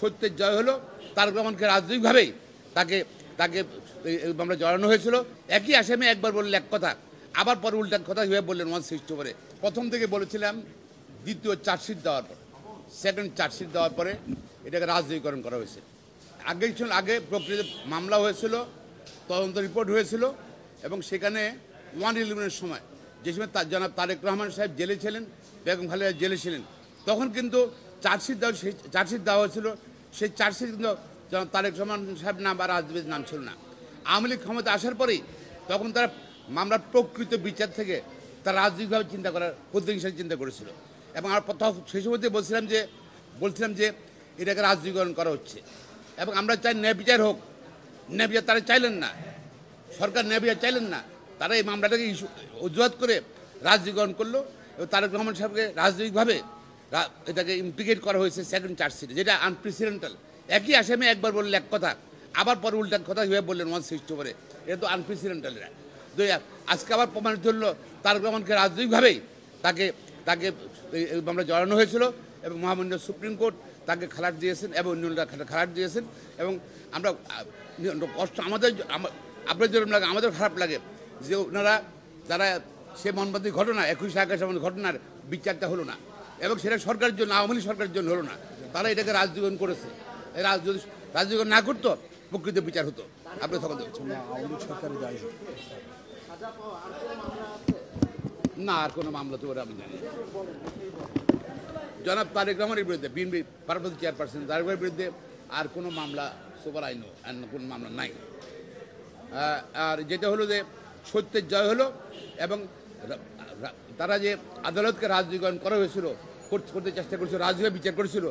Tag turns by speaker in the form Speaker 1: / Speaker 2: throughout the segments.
Speaker 1: সত্যের জয় হলো। তারেক রহমানকে রাজনৈতিকভাবেই তাকে তাকে আমরা জড়ানো হয়েছিল। একই আসামে একবার বললে এক কথা, আবার পরে উল্টা কথা হয়ে বললেন 164-এ। প্রথম থেকে বলেছিলাম দ্বিতীয় চার্জশিট দেওয়ার পর, সেকেন্ড চার্জশিট দেওয়ার পরে এটাকে রাজনৈতিকরণ করা হয়েছে। আগে প্রকৃত মামলা হয়েছিল, তদন্ত রিপোর্ট হয়েছিল, এবং সেখানে 111-এর সময় যে সময় জনাব তারেক রহমান সাহেব জেলে ছিলেন, বেগম খালেদা জেলে ছিলেন, তখন কিন্তু চার্জশিট দেওয়া হয়েছিল। সেই চার্জশিট কিন্তু জনাব তারেক রহমান সাহেব নাম বা রাজনীতির নাম ছিল না। আওয়ামী লীগ ক্ষমতা আসার পরেই তখন তারা মামলার প্রকৃত বিচার থেকে তারা রাজনৈতিকভাবে চিন্তা করার প্রতিহিংসার চিন্তা করেছিল। এবং আর সেই সময়তে বলছিলাম যে এটাকে রাজনীতিকরণ করা হচ্ছে, এবং আমরা চাই ন্যায় বিচার হোক। ন্যায় বিচার তারা চাইলেন না, সরকার ন্যায় বিচার চাইলেন না। তারা এই মামলাটাকে অজুহাত করে রাজনীতিকরণ করলো, এবং তারেক রহমান সাহেবকে রাজনৈতিকভাবে এটাকে ইমপ্লিকেট করা হয়েছে সেকেন্ড চার্জশিটে, যেটা আনপ্রেসিডেন্টাল। একই আসামে একবার বললে এক কথা, আবার পরে উল্টা কথা হয়ে বললেন 164-এ। এটা তো আনপ্রেসিডেন্টাল। আজকে আবার প্রমাণিত হলো তারেক রহমানকে রাজনৈতিকভাবেই তাকে আমরা জড়ানো হয়েছিল, এবং মহামান্য সুপ্রিম কোর্ট তাকে খালাট দিয়েছেন এবং অন্যরা খালাট দিয়েছেন। এবং আমরা কষ্ট আপনাদের জন্য লাগে, আমাদের খারাপ লাগে যে ওনারা যারা সে মনবাদী ঘটনা 21 আগস্ট ঘটনার বিচারটা হলো না, এবং সেটা সরকারের জন্য, আওয়ামী লীগ সরকারের জন্য হলো না। তারা এটাকে রাজনীতিকরণ করেছে। যদি রাজনীতিকরণ না করতো প্রকৃত বিচার হতো। আপনি তখন না, আর কোনো মামলা তো আমি জানি জনাব তারেক রহমানের বিরুদ্ধে, বিএনপি ভারপ্রাপ্ত চেয়ারপারসন তারেকের বিরুদ্ধে আর কোনো মামলা সুপার আইনও কোনো মামলা নাই। আর যেটা হলো যে সত্যের জয় হলো, এবং তারা যে আদালতকে রাজনীতিকরণ করা হয়েছিল, করতে চেষ্টা করেছিল, রাজনীতি বিচার করেছিল,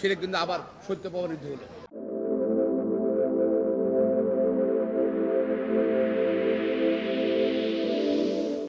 Speaker 1: সেটা কিন্তু আবার সত্য প্রমাণিত হলো।